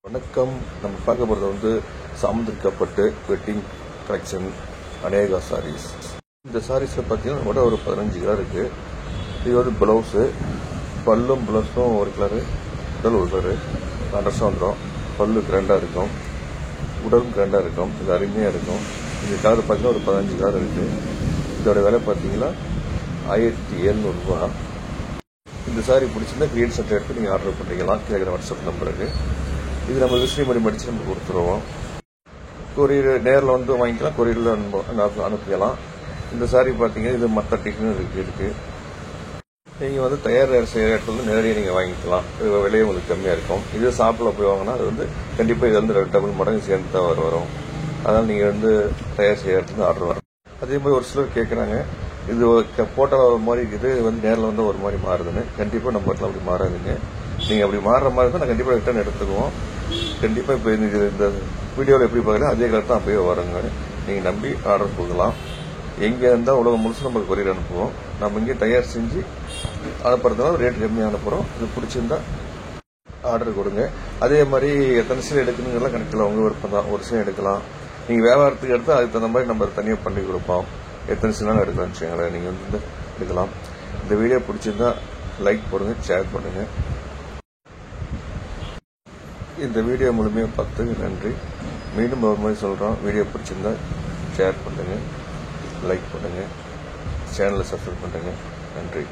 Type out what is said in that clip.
வணக்கம். நம்ம பார்க்க போகிறது வந்து சாமுந்திரிக்கப்பட்டு வெட்டிங் கலெக்ஷன் அநேகா சாரீஸ். இந்த சாரீஸில் பார்த்தீங்கன்னா நம்மளோட ஒரு 15 கலர் இருக்குது. இது வந்து ப்ளவுஸு, பல்லும் ப்ளவுஸும் ஒரு கலரு, உடல் ஒரு கலரு, கான்ட்ராஸ்டாக வந்துடும். பல்லு கிராண்டாக இருக்கும், உடலும் கிராண்டாக இருக்கும், இது அருமையாக இருக்கும். இந்த கலர் பார்த்தீங்கன்னா ஒரு 15 கலர் இருக்குது. இதோட விலை பார்த்தீங்கன்னா 1700 ரூபா. இந்த சாரீ பிடிச்சிருந்தா கிரியேட் சென்டர் எடுத்து நீங்கள் ஆர்டர் பண்ணிக்கலாம். கேட்குற வாட்ஸ்அப் நம்பருக்கு இது நம்ம விசிறி மணி மடித்து நம்ம கொடுத்துருவோம். கொரியர் நேரில் வந்து வாங்கிக்கலாம், கொரியரில் அனுப்பிக்கலாம். இந்த சாரீ பார்த்தீங்கன்னா இது மற்ற டிஃபனும் இருக்குது. நீங்கள் வந்து தயார் செய்கிற இடத்துல நேரடியாக நீங்கள் வாங்கிக்கலாம். விலையும் உங்களுக்கு கம்மியாக இருக்கும். இது ஷாப்பில் போய் வாங்கினா அது வந்து கண்டிப்பாக இது வந்து டபுள் மடங்கு சேர்ந்து தான் வரும். அதனால் நீங்கள் வந்து தயார் செய்கிற இடத்துல ஆர்டர் வரும். அதே மாதிரி ஒரு சிலர் கேட்குறாங்க, இது போட்டால் ஒரு மாதிரி இருக்குது, வந்து நேரில் வந்து ஒரு மாதிரி மாறுதுன்னு. கண்டிப்பாக நம்ம இடத்துல அப்படி மாறாதுங்க. நீங்கள் அப்படி மாறுற மாதிரி தான் நான் கண்டிப்பாக ரிட்டர்ன் எடுத்துக்குவோம். கண்டிப்பாக இப்போ இந்த வீடியோவில் எப்படி பார்க்கல அதே கலர் தான் அப்படியே வருங்க. நீங்கள் நம்பி ஆர்டர் கொடுக்கலாம். எங்கே இருந்தால் உலகம் முழுசும் நம்ம கொரியர் அனுப்புவோம். நம்ம இங்கே தயார் செஞ்சு அனுப்புறதுனால ரேட் கம்மியாக அனுப்புகிறோம். இது பிடிச்சிருந்தா ஆர்டர் கொடுங்க. அதே மாதிரி எத்தனை சீல் எடுக்கணுங்கெல்லாம் கணக்கில் உங்கள் விருப்பம் தான். ஒரு சீல் எடுக்கலாம், நீங்கள் வியாபாரத்துக்கு எடுத்தால் அதுக்கு தகுந்த மாதிரி நம்ம தனியாக பண்ணி கொடுப்போம். எத்தனை சீலாலும் எடுக்கலாம்னு வச்சுக்கோங்களேன். நீங்கள் வந்து எடுக்கலாம். இந்த வீடியோ பிடிச்சிருந்தா லைக் போடுங்க, ஷேர் பண்ணுங்கள். இந்த வீடியோ முழுமையாக பார்த்ததுக்கு நன்றி. மீண்டும் ஒரு மாதிரி சொல்கிறோம், வீடியோ பிடிச்சிருந்தா ஷேர் பண்ணுங்கள், லைக் பண்ணுங்கள், சேனலை சப்ஸ்கிரைப் பண்ணுங்கள். நன்றி.